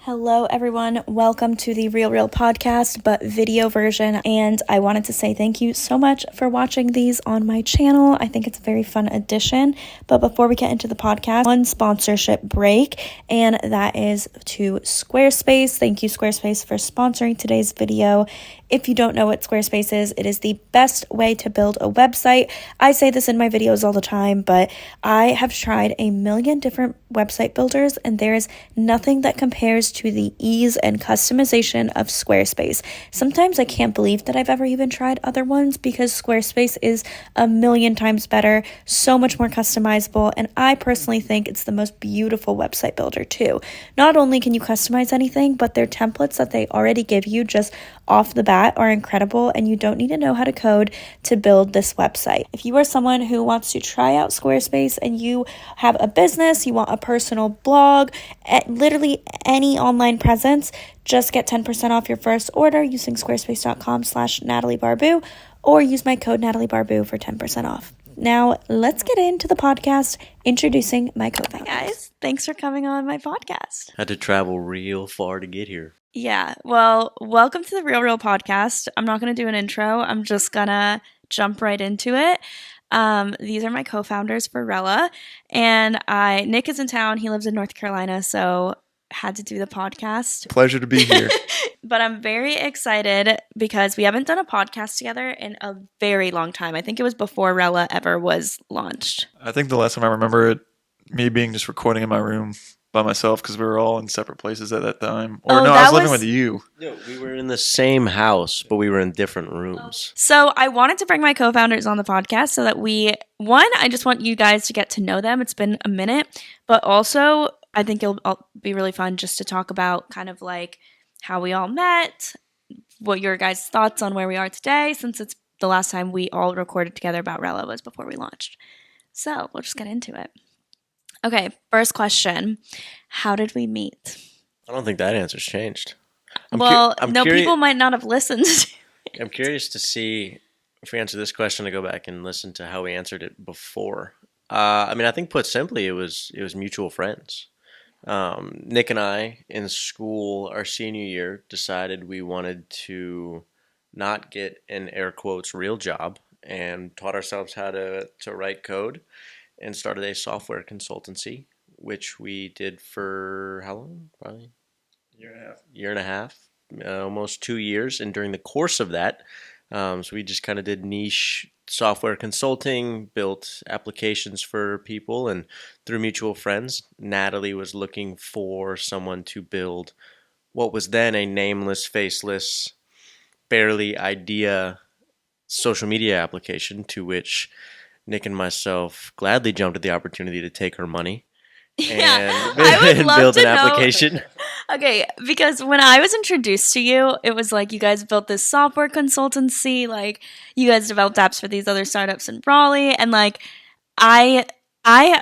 Hello everyone, welcome to the Real podcast, but video version, and I wanted to say thank you so much for watching these on my channel. I think it's a very fun addition, but before we get into the podcast, one sponsorship break, and that is to Squarespace. Thank you Squarespace for sponsoring today's video. If you don't know what Squarespace is, it is the best way to build a website. I say this in my videos all the time, but I have tried a million different website builders, and there is nothing that compares to the ease and customization of Squarespace. Sometimes I can't believe that I've ever even tried other ones because Squarespace is a million times better, so much more customizable, and I personally think it's the most beautiful website builder too. Not only can you customize anything, but their templates that they already give you just off the bat are incredible, and you don't need to know how to code to build this website. If you are someone who wants to try out Squarespace and you have a business, you want a personal blog, literally any online presence, just get 10% off your first order using squarespace.com/Natalie Barbu, or use my code Natalie Barbu for 10% off. Now, let's get into the podcast, introducing my co-founders. Hi guys, thanks for coming on my podcast. Had to travel real far to get here. Yeah, well, welcome to the Real podcast. I'm not going to do an intro. I'm just going to jump right into it. These are my co-founders for Rella, and Nick is in town. He lives in North Carolina, so had to do the podcast. Pleasure to be here. But I'm very excited because we haven't done a podcast together in a very long time. I think it was before Rella ever was launched. I think the last time I remember it, me being just recording in my room by myself because we were all in separate places at that time. Or no, I was living with you. No, we were in the same house, but we were in different rooms. So I wanted to bring my co-founders on the podcast so that I just want you guys to get to know them. It's been a minute, but also I think it'll be really fun just to talk about kind of like how we all met, what your guys' thoughts on where we are today, since it's the last time we all recorded together about Rella was before we launched. So we'll just get into it. Okay, first question. How did we meet? I don't think that answer's changed. People might not have listened to it. I'm curious to see if we answer this question to go back and listen to how we answered it before. I think put simply, it was mutual friends. Nick and I in school, our senior year, decided we wanted to not get an air quotes real job and taught ourselves how to write code and started a software consultancy, which we did for how long? Probably year and a half, almost 2 years. And during the course of that, so we just kind of did niche software consulting, built applications for people, and through mutual friends, Natalie was looking for someone to build what was then a nameless, faceless, barely idea social media application, to which Nick and myself gladly jumped at the opportunity to take her money and build an application. Okay, because when I was introduced to you, it was like you guys built this software consultancy, like you guys developed apps for these other startups in Raleigh, and like I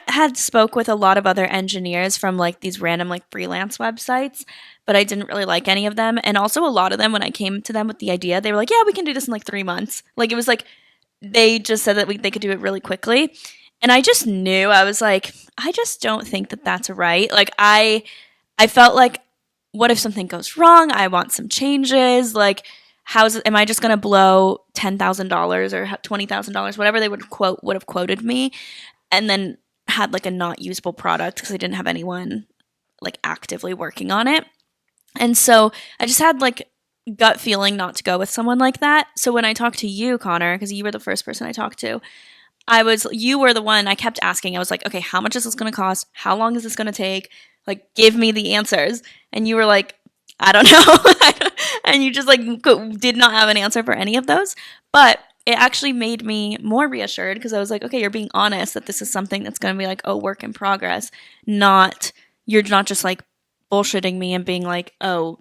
had spoke with a lot of other engineers from like these random like freelance websites, but I didn't really like any of them, and also a lot of them when I came to them with the idea, they were like, "Yeah, we can do this in like 3 months." Like it was like they just said that they could do it really quickly. And I just knew, I was like, I just don't think that that's right. Like I felt like, what if something goes wrong? I want some changes. Like, am I just going to blow $10,000 or $20,000, whatever they would have quoted me, and then had like a not usable product because I didn't have anyone like actively working on it. And so I just had like gut feeling not to go with someone like that. So when I talked to you, Connor, because you were the first person I talked to, you were the one I kept asking. I was like, okay, how much is this going to cost? How long is this going to take? Like, give me the answers. And you were like, I don't know. And you just like did not have an answer for any of those. But it actually made me more reassured because I was like, okay, you're being honest that this is something that's going to be like, oh, work in progress. You're not just like bullshitting me and being like, oh,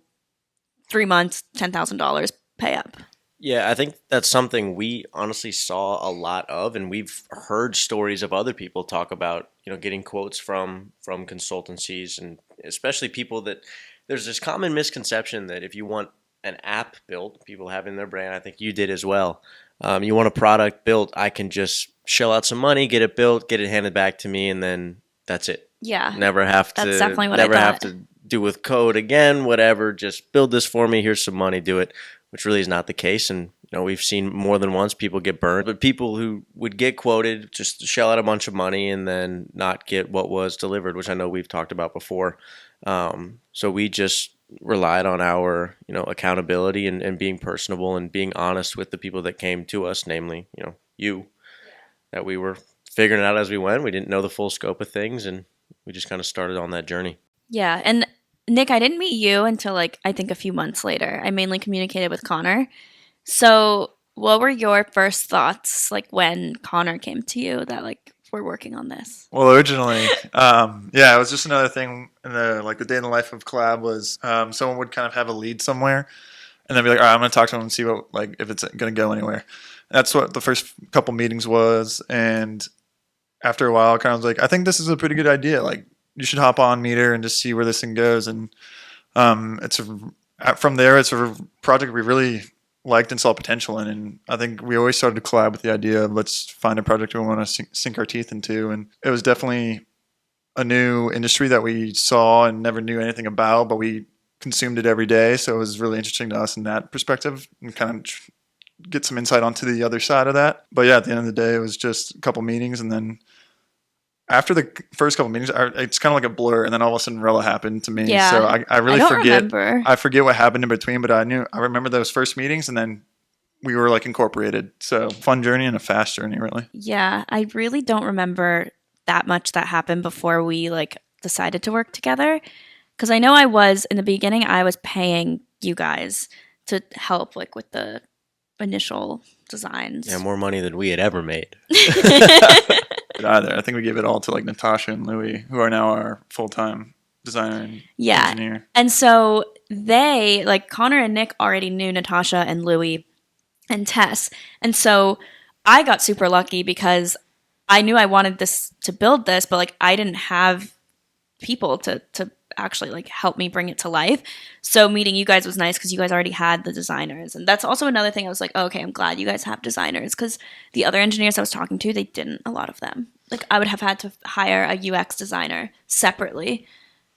3 months, $10,000, pay up. Yeah, I think that's something we honestly saw a lot of, and we've heard stories of other people talk about, getting quotes from consultancies, and especially people that there's this common misconception that if you want an app built, people have in their brain, I think you did as well. You want a product built, I can just shell out some money, get it built, get it handed back to me, and then that's it. Yeah. Never have to. That's definitely what never I thought. have to do with code again, whatever. Just build this for me. Here's some money. Do it, which really is not the case. And we've seen more than once people get burned, but people who would get quoted just shell out a bunch of money and then not get what was delivered, which I know we've talked about before. So we just relied on our, accountability and being personable and being honest with the people that came to us, namely, you, that we were figuring it out as we went. We didn't know the full scope of things, and we just kind of started on that journey. Yeah. And Nick, I didn't meet you until I think a few months later. I mainly communicated with Connor. So what were your first thoughts when Connor came to you that we're working on this? Well, originally, it was just another thing in the day in the life of collab was someone would kind of have a lead somewhere and then be like, all right, I'm going to talk to them and see what if it's going to go anywhere. That's what the first couple meetings was. And after a while, I kind of was like, I think this is a pretty good idea. You should hop on Meter and just see where this thing goes. And from there, it's a project we really liked and saw potential in, and I think we always started to collab with the idea of let's find a project we want to sink our teeth into, and it was definitely a new industry that we saw and never knew anything about, but we consumed it every day, so it was really interesting to us in that perspective and kind of get some insight onto the other side of that. But yeah, at the end of the day, it was just a couple meetings, and then after the first couple meetings, it's kind of like a blur, and then all of a sudden Rella happened to me. Yeah. So I really forget. Remember. I forget what happened in between, but I remember those first meetings, and then we were incorporated. So fun journey and a fast journey, really. Yeah, I really don't remember that much that happened before we decided to work together. Because I know in the beginning, I was paying you guys to help with the initial designs. Yeah, more money than we had ever made. Either. I think we gave it all to Natasha and Louie, who are now our full-time designer and engineer. And so they, Connor and Nick already knew Natasha and Louie and Tess. And so I got super lucky because I knew I wanted to build this, but I didn't have people to actually help me bring it to life. So meeting you guys was nice because you guys already had the designers. And that's also another thing I was okay, I'm glad you guys have designers, because the other engineers I was talking to, they didn't, a lot of them. I would have had to hire a UX designer separately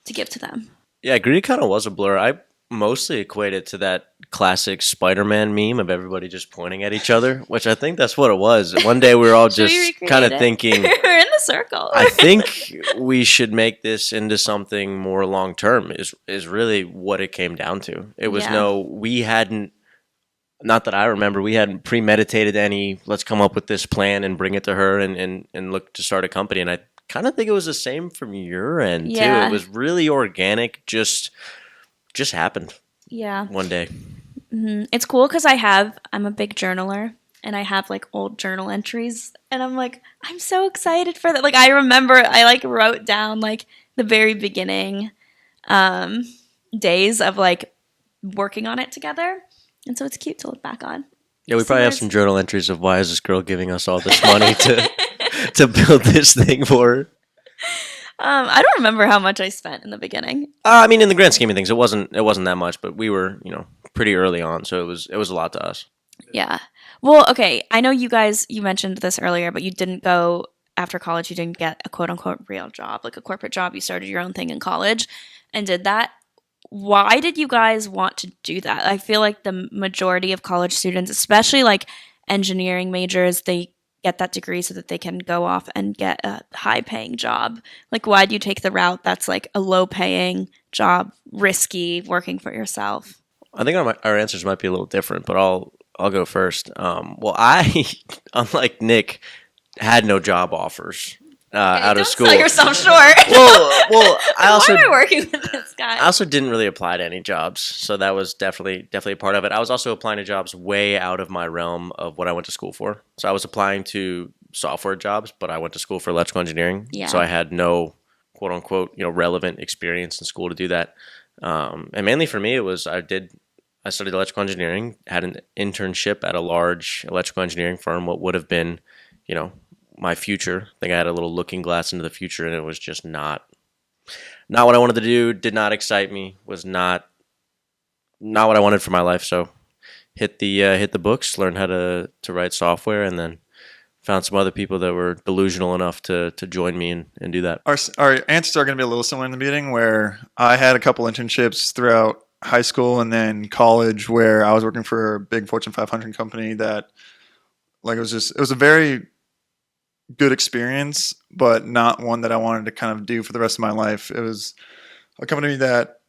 to give to them. Yeah, Greedy kind of was a blur. I mostly equate it to that classic Spider-Man meme of everybody just pointing at each other, which I think that's what it was. One day we were all just kind of thinking, we're in the circle. I think we should make this into something more long-term is really what it came down to. It was we hadn't, not that I remember, we hadn't premeditated any, let's come up with this plan and bring it to her and look to start a company. And I kind of think it was the same from your end too. It was really organic, just happened. Yeah. One day. Mm-hmm. It's cool because I'm a big journaler and I have old journal entries and I'm so excited for that. I remember I wrote down the very beginning days of working on it together. And so it's cute to look back on. Yeah, we probably have some journal entries of why is this girl giving us all this money to build this thing for her. I don't remember how much I spent in the beginning. I mean, in the grand scheme of things, it wasn't that much, but we were, pretty early on, so it was a lot to us. Yeah. Well, okay, I know you mentioned this earlier, but you didn't go after college. You didn't get a quote unquote real job, a corporate job. You started your own thing in college and did that. Why did you guys want to do that? I feel like the majority of college students, especially engineering majors, they get that degree so that they can go off and get a high-paying job. Why do you take the route that's a low-paying job, risky, working for yourself? I think our answers might be a little different, but I'll go first. Well, I, unlike Nick, had no job offers out of school. Don't sell yourself short. Well, why am I working with this guy? I also didn't really apply to any jobs, so that was definitely a part of it. I was also applying to jobs way out of my realm of what I went to school for. So I was applying to software jobs, but I went to school for electrical engineering. Yeah. So I had no quote unquote relevant experience in school to do that. And mainly for me, it was I studied electrical engineering, had an internship at a large electrical engineering firm, what would have been, my future. I think I had a little looking glass into the future, and it was just not what I wanted to do, did not excite me, was not what I wanted for my life. So hit the books, learned how to write software, and then found some other people that were delusional enough to join me and do that. Our answers are going to be a little similar in the beginning, where I had a couple internships throughout high school and then college where I was working for a big Fortune 500 company that, like, it was a very good experience, but not one that I wanted to kind of do for the rest of my life. It was a company that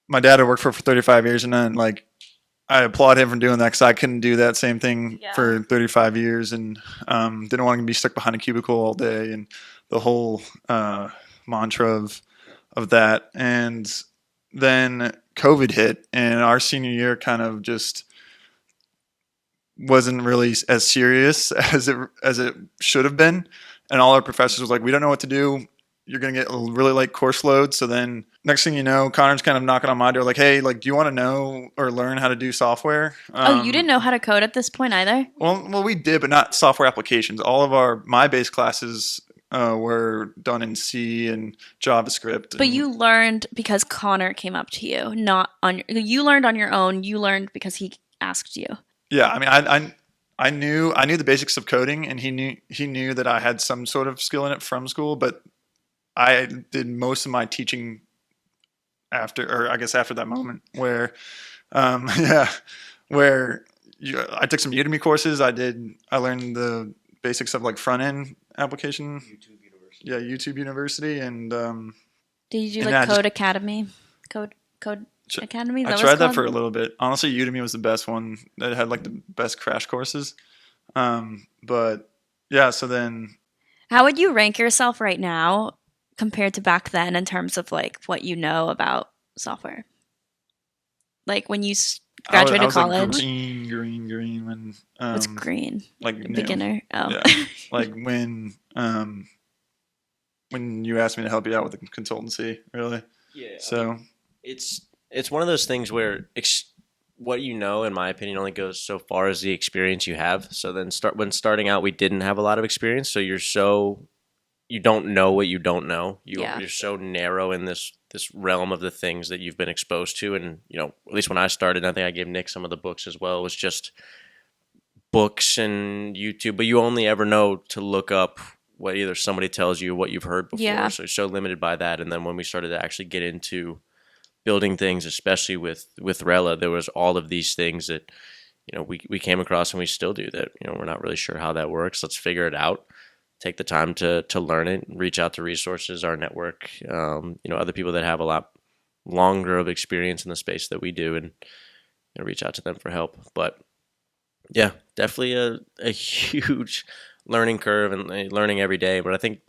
my dad had worked for 35 years, and then, like, I applaud him for doing that because I couldn't do that same thing Yeah. for 35 years, and didn't want to be stuck behind a cubicle all day, and the whole mantra of that. And then COVID hit, and our senior year kind of just wasn't really as serious as it should have been, and all our professors was like, "We don't know what to do. You're going to get a really light course load." So then next thing you know, Connor's kind of knocking on my door like, "Hey, like, do you want to know or learn how to do software?" Oh, you didn't know how to code at this point either? Well, we did, but not software applications. All of my base classes were done in C and JavaScript. But you learned because Connor came up to you, not you learned on your own. You learned because he asked you. Yeah, I mean, I knew the basics of coding, and he knew that I had some sort of skill in it from school, but I did most of my teaching after that moment where, yeah, where I took some Udemy courses. I learned the basics of, like, front end application. YouTube University. Yeah, YouTube University, and did you do, like, Code Academy? Code Academy? I tried that for a little bit. Honestly, Udemy was the best one. That had, like, the best crash courses. But yeah, so then. How would you rank yourself right now compared to back then in terms of, like, what you know about software? Like, when you graduated college? Like green when. What's green? Like beginner. Oh. Yeah. Like when you asked me to help you out with the consultancy, really. Yeah. So I mean, it's one of those things where what you know, in my opinion, only goes so far as the experience you have. So then when starting out, we didn't have a lot of experience, so you don't know what you don't know. You're so narrow in this realm of the things that you've been exposed to. And, at least when I started, I think I gave Nick some of the books as well. It was just books and YouTube, but you only ever know to look up what either somebody tells you or what you've heard before. Yeah. So you're so limited by that. And then when we started to actually get into building things, especially with Rella, there was all of these things that, we came across, and we still do that. We're not really sure how that works. Let's figure it out. Take the time to learn it, reach out to resources, our network, other people that have a lot longer of experience in the space that we do, and reach out to them for help. But yeah, definitely a huge learning curve and learning every day. But I think,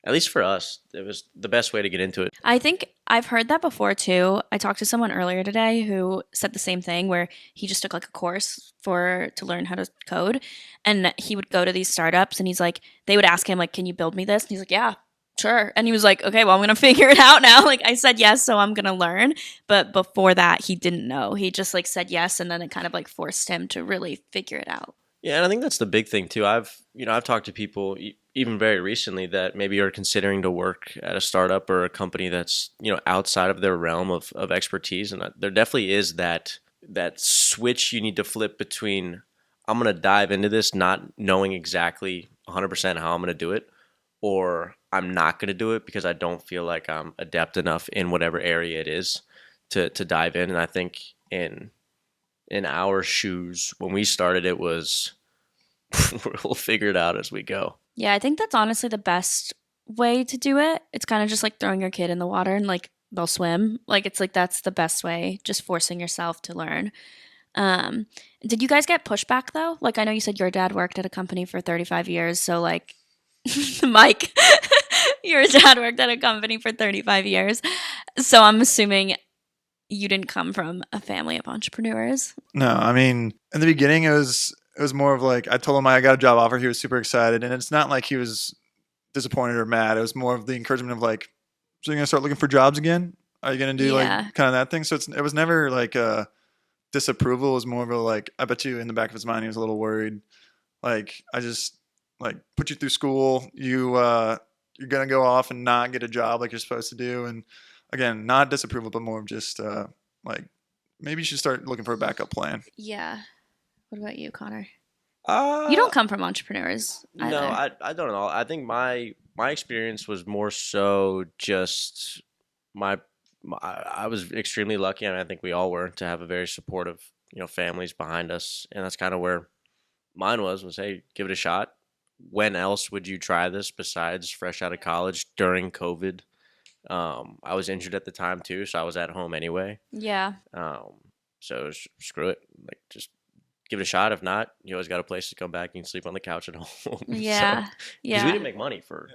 at least for us, it was the best way to get into it. I think I've heard that before too. I talked to someone earlier today who said the same thing, where he just took, like, a course to learn how to code, and he would go to these startups, and he's like, they would ask him, like, "Can you build me this?" And he's like, "Yeah, sure." And he was like, "Okay, well, I'm gonna figure it out now." Like, I said yes, so I'm gonna learn. But before that, he didn't know. He just, like, said yes, and then it kind of, like, forced him to really figure it out. Yeah, and I think that's the big thing too. I've talked to people even very recently that maybe are considering to work at a startup or a company that's outside of their realm of expertise, and there definitely is that switch you need to flip between, I'm going to dive into this not knowing exactly 100% how I'm going to do it, or I'm not going to do it because I don't feel like I'm adept enough in whatever area it is to dive in. And I think in our shoes, when we started, it was we'll figure it out as we go. Yeah, I think that's honestly the best way to do it. It's kind of just like throwing your kid in the water and, like, they'll swim. Like, it's like that's the best way, just forcing yourself to learn. Did you guys get pushback though? Like, I know you said your dad worked at a company for 35 years, so, like, Mike, your dad worked at a company for 35 years. So I'm assuming you didn't come from a family of entrepreneurs. No, I mean, in the beginning, it was more of like, I told him I got a job offer. He was super excited, and it's not like he was disappointed or mad. It was more of the encouragement of, like, so you're gonna start looking for jobs again? Are you gonna do like kind of that thing? So it was never like a disapproval. It was more of a, like, I bet you in the back of his mind he was a little worried. Like, I just, like, put you through school. You're gonna go off and not get a job like you're supposed to do. And again, not disapproval, but more of just like, maybe you should start looking for a backup plan. Yeah. What about you, Connor? You Uh, don't come from entrepreneurs no, either. I don't know. I think my experience was more so just my, I was extremely lucky, and I think we all were, to have a very supportive, families behind us, and that's kind of where mine was hey, give it a shot. When else would you try this besides fresh out of college during COVID? I was injured at the time too, so I was at home anyway. Yeah. Um, so screw it, like just give it a shot. If not, you always got a place to come back. You can sleep on the couch at home. So Yeah. because we Yeah. didn't make money for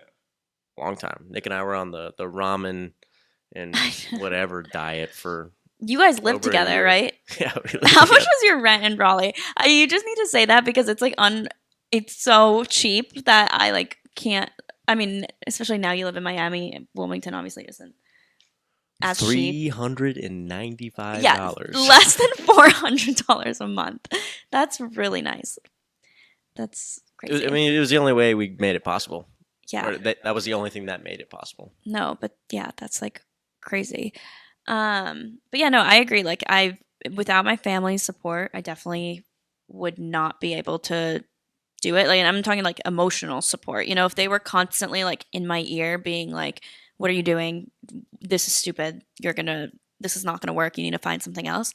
a long time, Nick and I were on the ramen and whatever diet for You guys live over a together, year. right? Yeah, we lived How much together. was your rent in Raleigh? You just need to say that because it's like it's so cheap that I like can't. I mean, especially now you live in Miami. Wilmington obviously isn't as cheap. $395. Yeah, less than $400 a month. That's really nice. That's I crazy. mean, it was the only way we made it possible, Yeah. or that was the only thing that made it possible. No, but yeah, that's like crazy. But yeah, no, I agree. Like without my family's support, I definitely would not be able to do it. Like, and I'm talking like emotional support. If they were constantly like in my ear being like, "What are you doing? This is stupid. This is not gonna work. You need to find something else."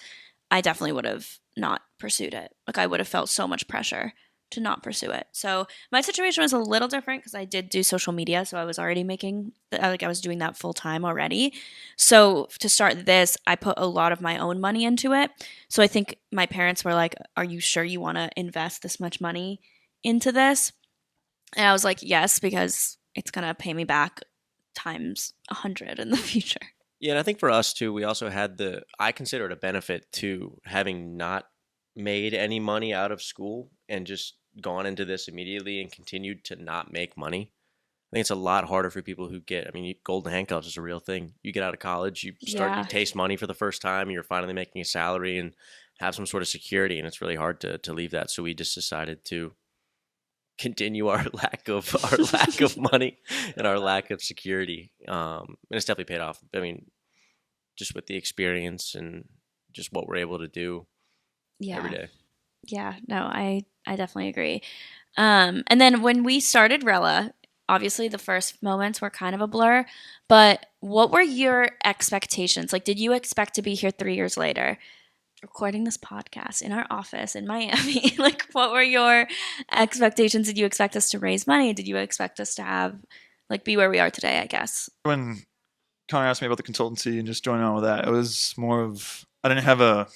I definitely would have not pursued it. Like I would have felt so much pressure to not pursue it. So my situation was a little different because I did do social media, so I was already like I was doing that full time already. So to start this, I put a lot of my own money into it. So I think my parents were like, "Are you sure you want to invest this much money into this?" And I was like, "Yes, because it's gonna pay me back times 100 in the future." Yeah, and I think for us too, we also had I consider it a benefit to having not made any money out of school and just gone into this immediately and continued to not make money. I think it's a lot harder for people who I mean, golden handcuffs is a real thing. You get out of college, you Yeah. taste money for the first time, and you're finally making a salary and have some sort of security, and it's really hard to leave that. So we just decided to continue our lack of money and our lack of security. And it's definitely paid off. I mean, just with the experience and just what we're able to do every Yeah. day. Yeah, no, I definitely agree. And then when we started Rella, obviously the first moments were kind of a blur, but what were your expectations? Like, did you expect to be here 3 years later, recording this podcast in our office in Miami? Like, what were your expectations? Did you expect us to raise money? Did you expect us to like, be where we are today, I guess? When Connor asked me about the consultancy and just joining on with that, it was more of I didn't have a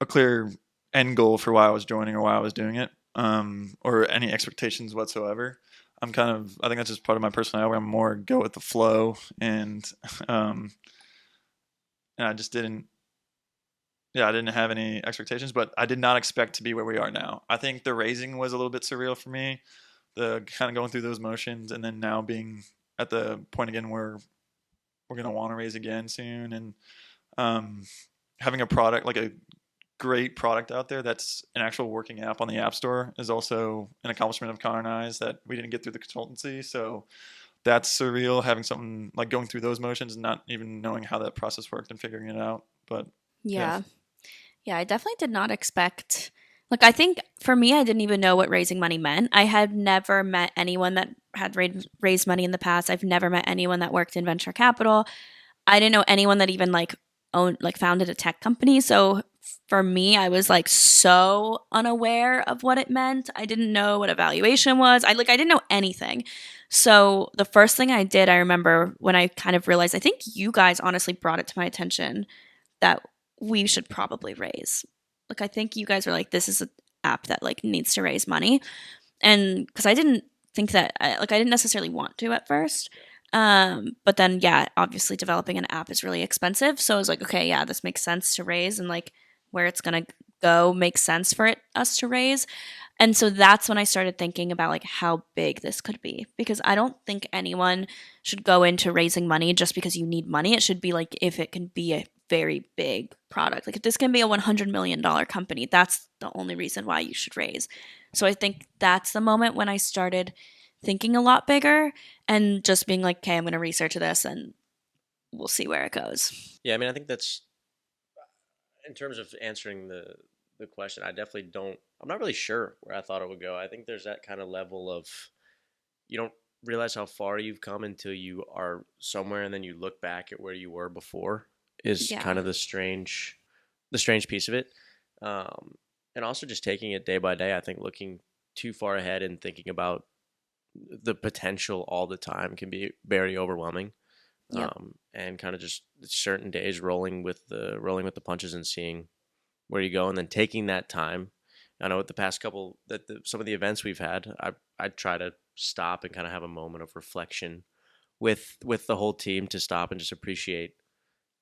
clear end goal for why I was joining or why I was doing it, or any expectations whatsoever. I think that's just part of my personality where I'm more go with the flow, um, and I just didn't, yeah, I didn't have any expectations, but I did not expect to be where we are now. I think the raising was a little bit surreal for me, the kind of going through those motions, and then now being at the point again where we're going to want to raise again soon, and um, having a product like a great product out there that's an actual working app on the App Store is also an accomplishment of Connor and I's that we didn't get through the consultancy. So that's surreal having something like going through those motions and not even knowing how that process worked and figuring it out. But yeah, Yeah. Yeah, I definitely did not expect. Like, I think for me, I didn't even know what raising money meant. I had never met anyone that had raised money in the past. I've never met anyone that worked in venture capital. I didn't know anyone that even like founded a tech company. So for me, I was like so unaware of what it meant. I didn't know what evaluation was. I didn't know anything. So the first thing I did, I remember when I kind of realized, I think you guys honestly brought it to my attention that we should probably raise. Like I think you guys were like, this is an app that like needs to raise money, and because I didn't think that I didn't necessarily want to at first. But then yeah, obviously developing an app is really expensive. So I was like, okay, yeah, this makes sense to raise, and like where it's gonna go makes sense for us to raise. And so that's when I started thinking about like how big this could be because I don't think anyone should go into raising money just because you need money. It should be like if it can be a very big product. Like if this can be a $100 million company, that's the only reason why you should raise. So I think that's the moment when I started thinking a lot bigger and just being like, okay, I'm going to research this and we'll see where it goes. Yeah, I mean, I think that's in terms of answering the question. I definitely don't. I'm not really sure where I thought it would go. I think there's that kind of level of you don't realize how far you've come until you are somewhere, and then you look back at where you were before. Is Yeah. kind of the strange piece of it, um, and also just taking it day by day. I think looking too far ahead and thinking about the potential all the time can be very overwhelming. Yep. And kind of just certain days rolling with the punches and seeing where you go, and then taking that time. I know with the past couple some of the events we've had, I try to stop and kind of have a moment of reflection with the whole team to stop and just appreciate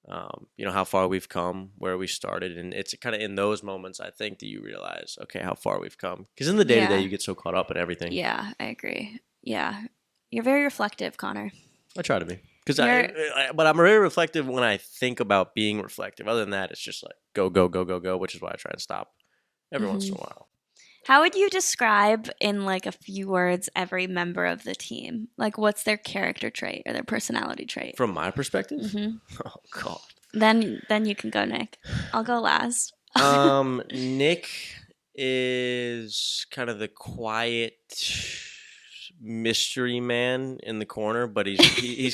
how far we've come, where we started, and it's kind of in those moments I think that you realize, okay, how far we've come. Because in the day to day, Yeah. you get so caught up in everything. Yeah, I agree. Yeah. You're very reflective, Connor. I try to be, You're but I'm very reflective when I think about being reflective. Other than that, it's just like go go go go go, which is why I try and stop every once in a while. How would you describe in like a few words every member of the team? Like what's their character trait or their personality trait? From my perspective, oh god, Then you can go, Nick. I'll go last. Nick is kind of the quiet mystery man in the corner, but he's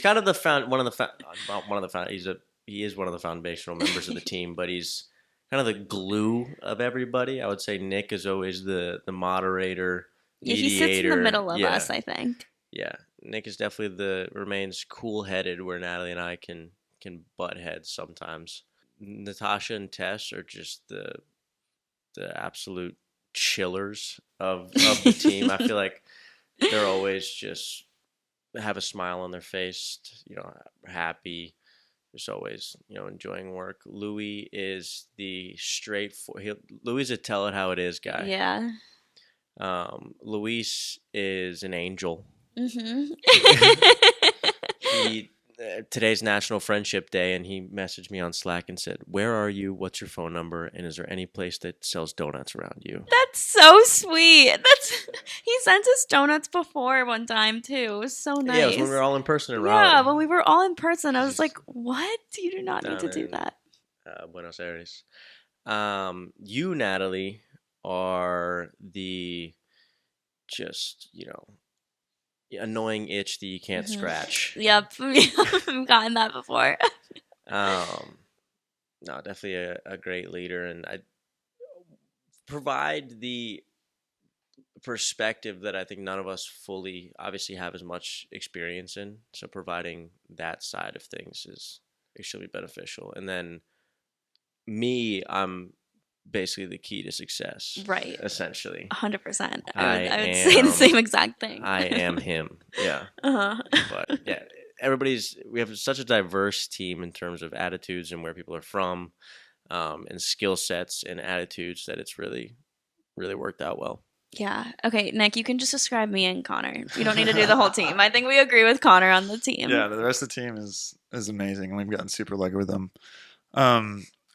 kind of he is one of the foundational members of the team, but he's kind of the glue of everybody. I would say Nick is always the moderator, Yeah, mediator. he sits in the middle of Yeah, us, I think. yeah. Nick is definitely remains cool headed, where Natalie and I can butt heads sometimes. Natasha and Tess are just the absolute chillers of the team. I feel like they're always just have a smile on their face, happy. Just always, enjoying work. Louis is the Louis is a tell it how it is guy. Yeah. Luis is an angel. Mm-hmm. Today's National Friendship Day, and he messaged me on Slack and said, "Where are you? What's your phone number? And is there any place that sells donuts around you?" That's so sweet. He sent us donuts before one time too. It was so nice. Yeah, it was when we were all in person in Yeah, Raleigh. when we were all in person, I was like, "What? You do not need Down to do in that." Buenos Aires. You, Natalie, are the just annoying itch that you can't scratch. Yep, I've gotten that before. No, definitely a great leader, and I provide the perspective that I think none of us fully obviously have as much experience in. So providing that side of things is extremely beneficial. And then me, I'm basically the key to success. Right. Essentially. 100%. I would say the same exact thing. I am him. Yeah. Uh-huh. But yeah, we have such a diverse team in terms of attitudes and where people are from, and skill sets and attitudes that it's really, really worked out well. Yeah. Okay, Nick, you can just describe me and Connor. You don't need to do the whole team. I think we agree with Connor on the team. Yeah, the rest of the team is amazing, and we've gotten super lucky with them.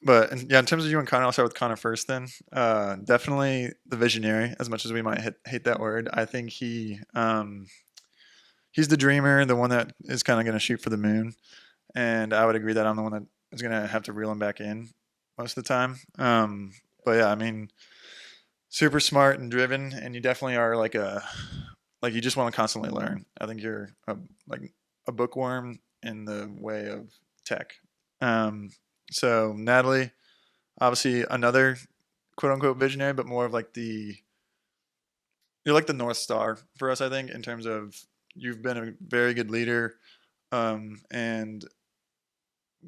But in terms of you and Connor, I'll start with Connor first. Then, definitely the visionary. As much as we might hate that word, I think he's the dreamer, the one that is kind of going to shoot for the moon. And I would agree that I'm the one that is going to have to reel him back in most of the time. But yeah, I mean, super smart and driven, and you definitely are like you just want to constantly learn. I think you're like a bookworm in the way of tech. So Natalie, obviously another quote unquote visionary, but more of like you're like the North Star for us, I think, in terms of you've been a very good leader. And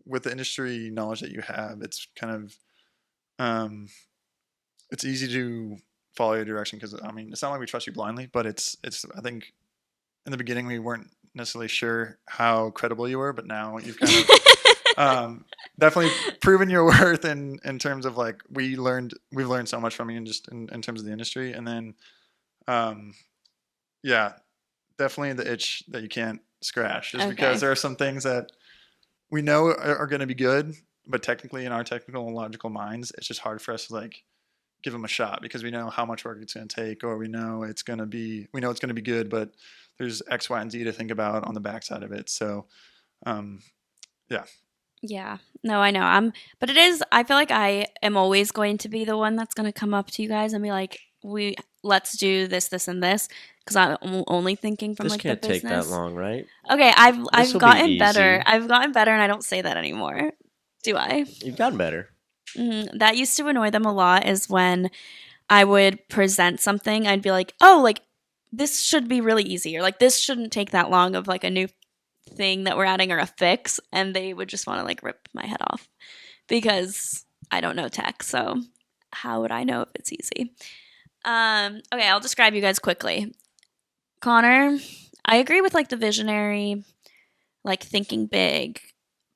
with the industry knowledge that you have, it's kind of, it's easy to follow your direction. Cause I mean, it's not like we trust you blindly, but I think in the beginning we weren't necessarily sure how credible you were, but now you've kind of, definitely proven your worth in terms of like we've learned so much from you just in terms of the industry. And then yeah, definitely the itch that you can't scratch just because there are some things that we know are going to be good, but technically in our technical and logical minds, it's just hard for us to like give them a shot because we know how much work it's going to take, or we know it's going to be good, but there's X, Y, and Z to think about on the backside of it. So, yeah. Yeah. No, I know. But I feel like I am always going to be the one that's going to come up to you guys and be like, let's do this, this, and this, because I'm only thinking from This like the can't take that business. long, right? Okay, This I've will be gotten better. easy. I've gotten better, and I don't say that anymore. Do I? You've gotten better. That used to annoy them a lot. Is when I would present something, I'd be like, "Oh, like this should be really easy," or like this shouldn't take that long of like a new thing that we're adding or a fix, and they would just want to like rip my head off because I don't know tech. So how would I know if it's easy? Okay, I'll describe you guys quickly. Connor, I agree with like the visionary, like thinking big,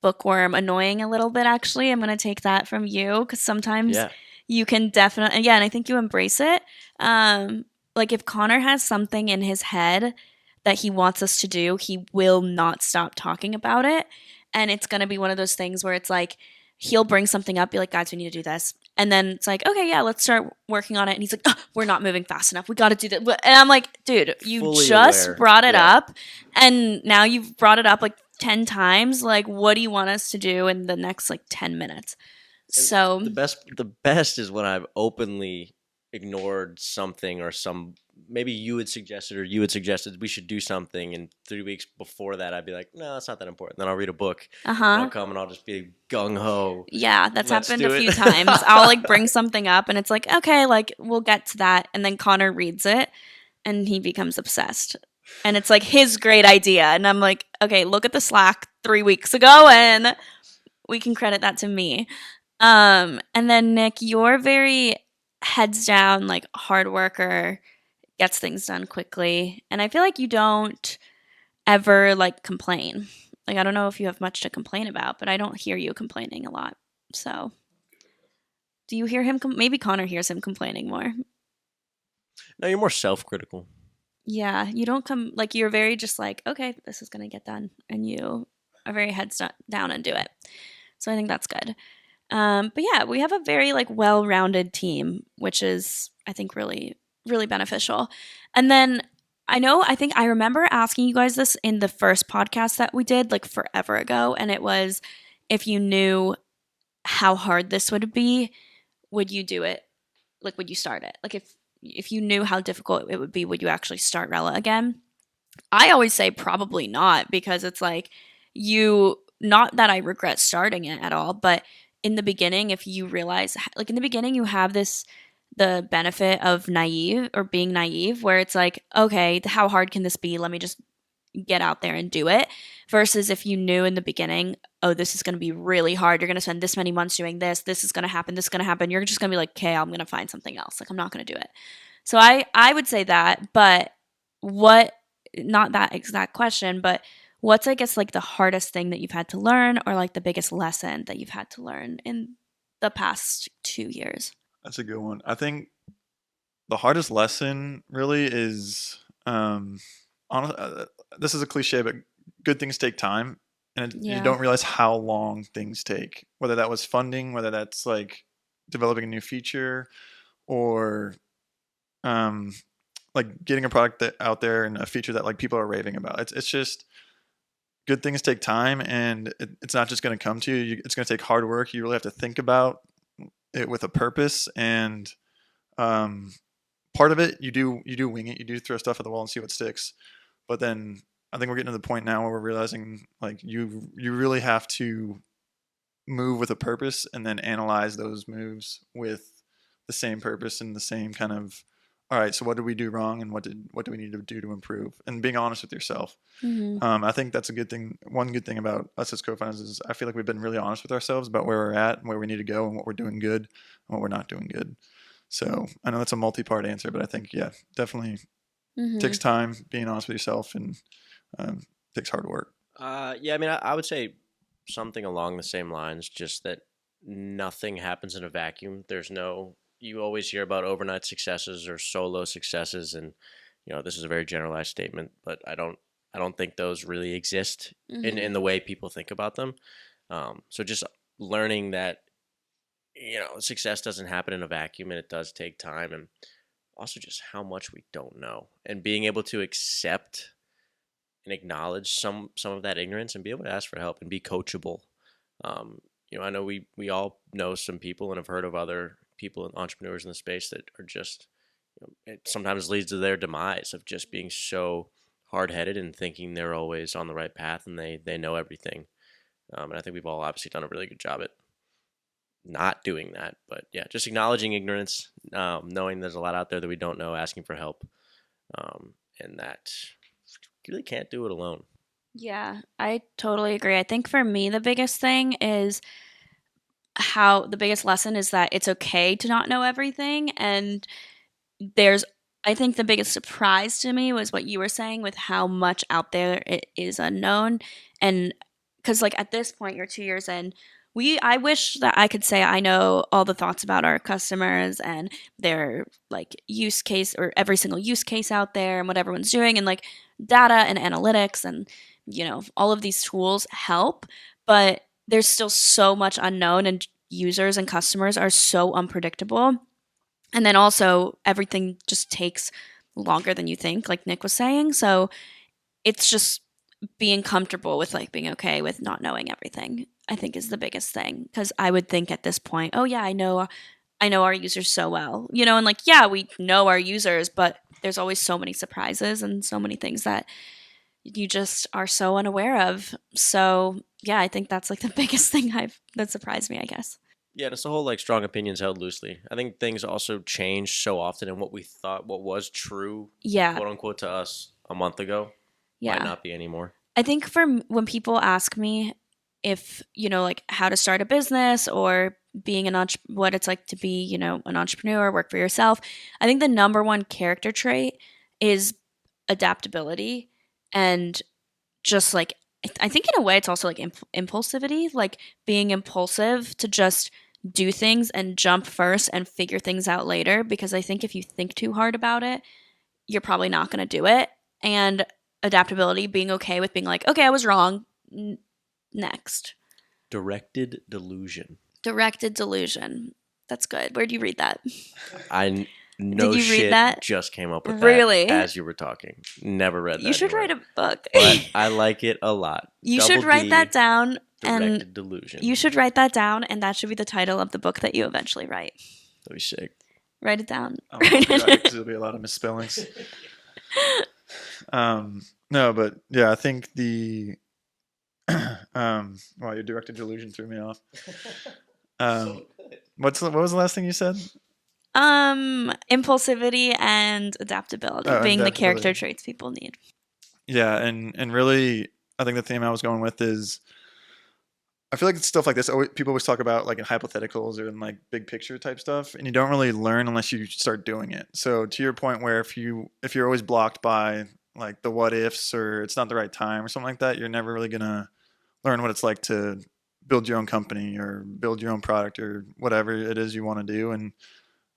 bookworm, annoying a little bit actually. I'm going to take that from you because sometimes Yeah. you can definitely, yeah, and I think you embrace it. Like if Connor has something in his head that he wants us to do, he will not stop talking about it. And it's going to be one of those things where it's like, he'll bring something up, be like, guys, we need to do this. And then it's like, okay, yeah, let's start working on it. And he's like, oh, we're not moving fast enough. We got to do that. And I'm like, dude, you Fully just aware. brought it Yeah. up. And now you've brought it up like 10 times. Like, what do you want us to do in the next like 10 minutes? And So, the best is when I've openly ignored something or maybe you had suggested or you had suggested we should do something, and 3 weeks before that I'd be like, no, it's not that important. Then I'll read a book uh and I'll huh. come and I'll just be gung ho. Yeah, that's Let's happened a do it. few times. I'll like bring something up and it's like, okay, like we'll get to that. And then Connor reads it and he becomes obsessed. And it's like his great idea. And I'm like, okay, look at the Slack 3 weeks ago and we can credit that to me. And then Nick, you're very heads down, like hard worker, gets things done quickly. And I feel like you don't ever like complain. Like I don't know if you have much to complain about, but I don't hear you complaining a lot. So, do you hear him maybe Connor hears him complaining more. No, you're more self-critical. Yeah, you don't come like you're very just like, okay, this is going to get done and you are very heads down and do it. So I think that's good. But yeah, we have a very like well-rounded team, which is I think really really beneficial. And then I think I remember asking you guys this in the first podcast that we did like forever ago, and it was if you knew how hard this would be, would you do it? Like would you start it? Like if you knew how difficult it would be, would you actually start Rella again? I always say probably not because it's like you not that I regret starting it at all, but in the beginning if you realize like in the beginning you have this the benefit of naive or being naive where it's like, okay, how hard can this be? Let me just get out there and do it. Versus if you knew in the beginning, oh, this is going to be really hard. You're going to spend this many months doing this. This is going to happen. This is going to happen. You're just going to be like, okay, I'm going to find something else. Like I'm not going to do it. So I would say that, but what not that exact question, but what's I guess like the hardest thing that you've had to learn or like the biggest lesson that you've had to learn in the past 2 years? That's a good one. I think the hardest lesson really is this is a cliche, but good things take time, and you Yeah. don't realize how long things take. Whether that was funding, whether that's like developing a new feature, or um, like getting a product that out there and a feature that like people are raving about. It's just good things take time, and it's not just going to come to you. It's going to take hard work. You really have to think about it with a purpose, and um, part of it you do wing it. You do throw stuff at the wall and see what sticks. But then I think we're getting to the point now where we're realizing like you really have to move with a purpose and then analyze those moves with the same purpose and the same kind of all right, so what did we do wrong and what do we need to do to improve, and being honest with yourself. Mm-hmm. I think that's a good thing. One good thing about us as co-founders is I feel like we've been really honest with ourselves about where we're at and where we need to go and what we're doing good and what we're not doing good. So I know that's a multi-part answer, but I think yeah, definitely Mm-hmm. takes time being honest with yourself, and um, takes hard work. Yeah, I mean, I would say something along the same lines, just that nothing happens in a vacuum. You always hear about overnight successes or solo successes, and this is a very generalized statement, but I don't think those really exist in Mm-hmm. in the way people think about them. So just learning that success doesn't happen in a vacuum, and it does take time, and also just how much we don't know, and being able to accept and acknowledge some of that ignorance and be able to ask for help and be coachable. I know we all know some people and have heard of other people and entrepreneurs in the space that are just It sometimes leads to their demise of just being so hard headed and thinking they're always on the right path and they know everything. And I think we've all obviously done a really good job at not doing that. But yeah, just acknowledging ignorance, knowing there's a lot out there that we don't know, asking for help, and that you really can't do it alone. Yeah, I totally agree. I think for me, the biggest thing is how the biggest lesson is that it's okay to not know everything. And there's, I think the biggest surprise to me was what you were saying with how much out there it is unknown. And because, like, at this point, you're 2 years in. I wish that I could say I know all the thoughts about our customers and their like use case or every single use case out there and what everyone's doing and like data and analytics and all of these tools help, but there's still so much unknown and users and customers are so unpredictable. And then also everything just takes longer than you think, like Nick was saying. So it's just being comfortable with like being okay with not knowing everything, I think is the biggest thing. Because I would think at this point, oh yeah, I know our users so well. And like, yeah, we know our users, but there's always so many surprises and so many things that you just are so unaware of. So yeah, I think that's like the biggest thing that surprised me, I guess. Yeah, it's the whole like strong opinions held loosely. I think things also change so often, and what we thought what was true, Yeah. quote unquote, to us a month ago might Yeah. not be anymore. I think when people ask me if, like how to start a business or being what it's like to be, an entrepreneur, work for yourself, I think the number one character trait is adaptability and just like, I think in a way it's also like impulsivity, like being impulsive to just do things and jump first and figure things out later. Because I think if you think too hard about it, you're probably not going to do it. And adaptability, being okay with being like, okay, I was wrong. Next. Directed delusion. Directed delusion. That's good. Where'd you read that? I Did no you read shit that? just came up with Really? that as you were talking. Never read that. You should anywhere. write a book. But I like it a lot. You Double should write D, that down. Directed And delusion. you should write that down, and that should be the title of the book that you eventually write. That'd be sick. Write it down. I won't do that because there'll be a lot of misspellings. No, but yeah, I think the wow, your directed delusion threw me off. What was the last thing you said? Impulsivity and adaptability being the character traits people need. Yeah, and really, I think the theme I was going with is, I feel like it's stuff like this. People always talk about like in hypotheticals or in like big picture type stuff, and you don't really learn unless you start doing it. So to your point, where if you're always blocked by like the what ifs or it's not the right time or something like that, you're never really gonna learn what it's like to build your own company or build your own product or whatever it is you want to do. And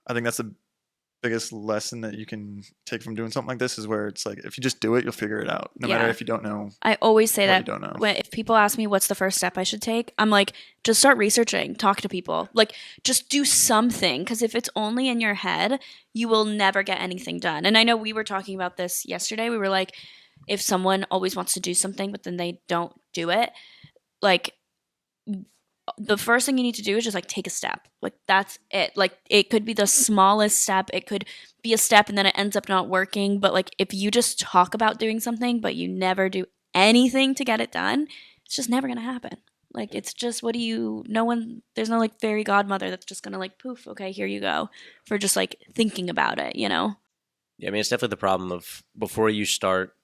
I think that's the biggest lesson that you can take from doing something like this is where it's like, if you just do it, you'll figure it out. No matter if you don't know. I always say what that you don't know. if people ask me what's the first step I should take, I'm like, just start researching, talk to people, like just do something. Because if it's only in your head, you will never get anything done. And I know we were talking about this yesterday. We were like, if someone always wants to do something, but then they don't do it, like the first thing you need to do is just like take a step. Like that's it. Like it could be the smallest step. It could be a step and then it ends up not working. But like if you just talk about doing something, but you never do anything to get it done, it's just never gonna happen. Like it's just there's no like fairy godmother that's just gonna like poof, okay, here you go, for just like thinking about it, Yeah, I mean it's definitely the problem of before you start,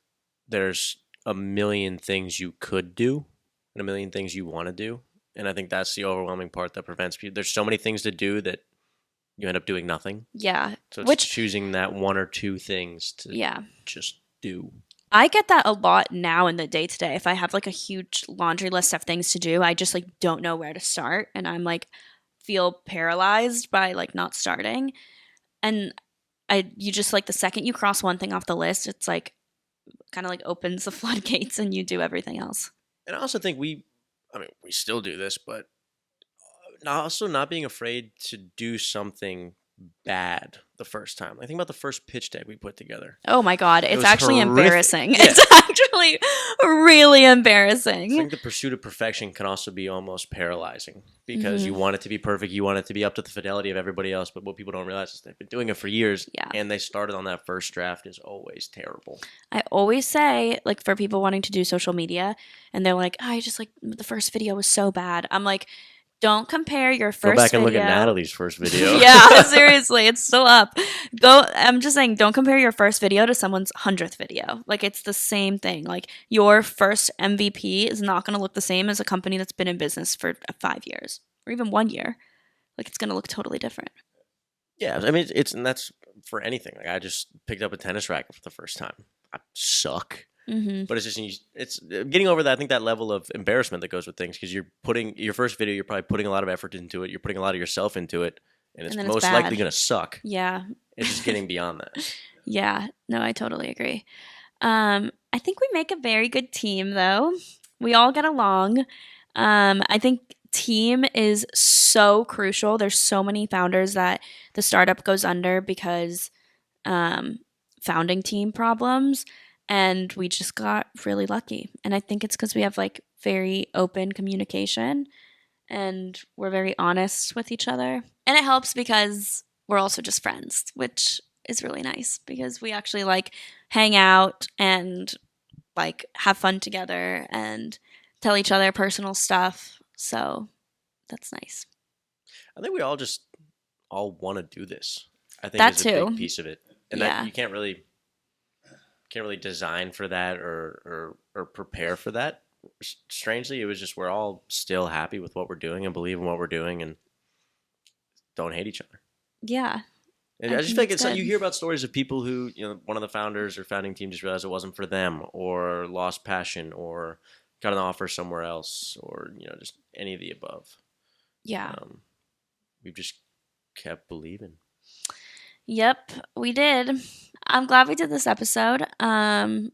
there's a million things you could do and a million things you want to do. And I think that's the overwhelming part that prevents people. There's so many things to do that you end up doing nothing. Yeah. So it's choosing that one or two things to just do. I get that a lot now in the day to day. If I have like a huge laundry list of things to do, I just like don't know where to start. And I'm like feel paralyzed by like not starting. And you just like the second you cross one thing off the list, it's like kind of like opens the floodgates and you do everything else. And I also think we still do this, but also not being afraid to do something bad the first time. Like, think about the first pitch deck we put together. Oh my God. It It's was actually horrific. embarrassing. Yeah. It's actually really I embarrassing. think the pursuit of perfection can also be almost paralyzing because Mm-hmm. you want it to be perfect. You want it to be up to the fidelity of everybody else. But what people don't realize is they've been doing it for years. Yeah. And they started on that first draft is always terrible. I always say, like, for people wanting to do social media and they're like, oh, I just like the first video was so bad. I'm like, don't compare your Go first back and video. look at Natalie's first video. Yeah, seriously, it's still up. I'm just saying, don't compare your first video to someone's 100th video. Like, it's the same thing. Like, your first MVP is not going to look the same as a company that's been in business for 5 years or even 1 year. Like, it's going to look totally different. Yeah, I mean, and that's for anything. Like, I just picked up a tennis racket for the first time. I suck. Mm-hmm. But it's just it's getting over that. I think that level of embarrassment that goes with things because you're putting your first video, you're probably putting a lot of effort into it. You're putting a lot of yourself into it, and it's And then it's most bad. likely going to suck. Yeah. It's just getting beyond that. Yeah. No, I totally agree. I think we make a very good team, though. We all get along. I think team is so crucial. There's so many founders that the startup goes under because founding team problems, and we just got really lucky. And I think it's because we have like very open communication and we're very honest with each other. And it helps because we're also just friends, which is really nice because we actually like hang out and like have fun together and tell each other personal stuff. So that's nice. I think we all want to do this. I think That is a too. big piece of it, and Yeah. that you can't really design for that or prepare for that. Strangely, it was just we're all still happy with what we're doing and believe in what we're doing and don't hate each other. Yeah. And I I just think feel like it's it's good. you hear about stories of people who, one of the founders or founding team just realized it wasn't for them or lost passion or got an offer somewhere else or, just any of the above. Yeah. We've just kept believing. Yep, we did. I'm glad we did this episode. Anything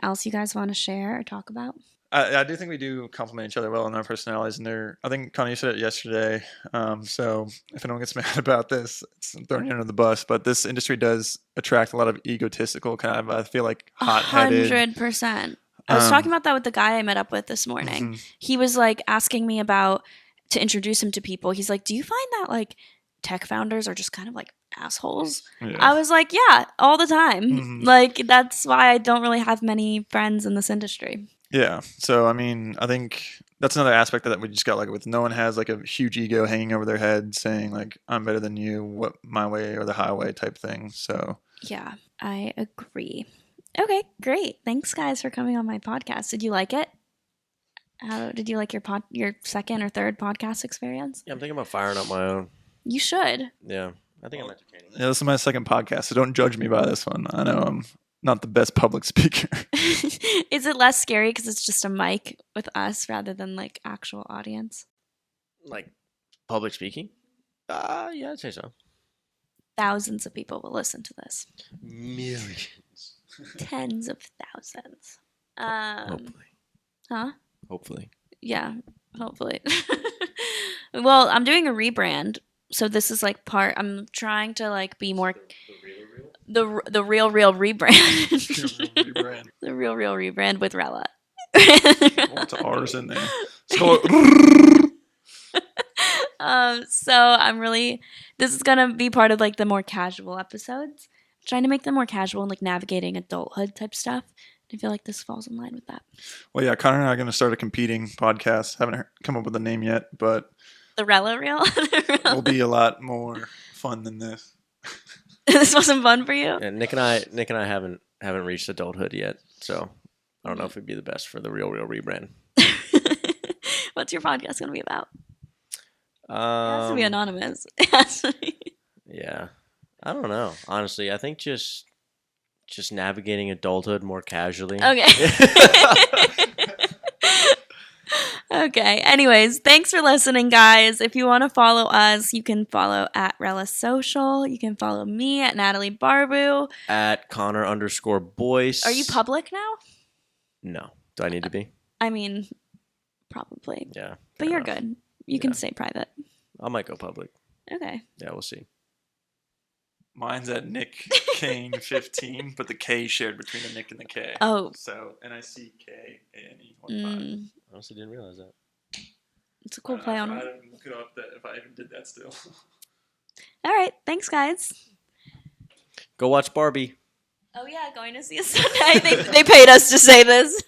else you guys want to share or talk about? I do think we do complement each other well in our personalities, and I think Connie said it yesterday. So if anyone gets mad about this, it's throwing you under the bus. But this industry does attract a lot of egotistical kind of, I feel like, hot-headed. 100%. I was talking about that with the guy I met up with this morning. Mhm. He was like asking me to introduce him to people. He's like, do you find that like tech founders are just kind of like assholes? Yeah. I was like, yeah, all the time. Mhm. Like, that's why I don't really have many friends in this industry. Yeah. So, I mean, I think that's another aspect that we just got like with no one has like a huge ego hanging over their head saying like, I'm better than you, what my way or the highway type thing. So, Yeah, I agree. Okay, great. Thanks, guys, for coming on my podcast. Did you like it? How did you like your second or third podcast experience? Yeah, I'm thinking about firing up my own. You should. Yeah, I think I'm entertaining. yeah, this is my second podcast, so don't judge me by this one. I know I'm not the best public speaker. Is it less scary because it's just a mic with us rather than like actual audience? Like public speaking? Yeah, I'd say so. Thousands of people will listen to this. Millions. Tens of thousands. Hopefully. Huh? Hopefully. Yeah, hopefully. Well, I'm doing a rebrand, so this is like I'm trying to like be more the real rebrand. Rebrand. The real rebrand with Rella. Lots of R's in there. Let's go. So this is gonna be part of like the more casual episodes. I'm trying to make them more casual and like navigating adulthood type stuff. I feel like this falls in line with that. Well, yeah, Connor and I are going to start a competing podcast. Haven't come up with a name yet, but The Rella reel. will be a lot more fun than this. This wasn't fun for you. And Nick and I haven't reached adulthood yet, so I don't know if it'd be the best for the real rebrand. What's your podcast gonna be about? It has to Um, be anonymous. It has to be. Yeah, I don't know. Honestly, I think just navigating adulthood more casually. Okay. Okay. Anyways, thanks for listening, guys. If you want to follow us, you can follow at Rella Social. You can follow me at Natalie Barbu. At Connor_Boyce. Are you public now? No. Do I need to be? I mean, probably. Yeah. But fair you're enough. good. You can Yeah. stay private. I might go public. Okay. Yeah, we'll see. Mine's at Nick Kane 15, but the K shared between the Nick and the K. Oh. So NICKANE 15. Mm, Honestly, didn't realize that. it's a cool play on I it. didn't look it up that if I even did that still. All right. Thanks, guys. Go watch Barbie. Oh, yeah. Going to see a Sunday. They paid us to say this.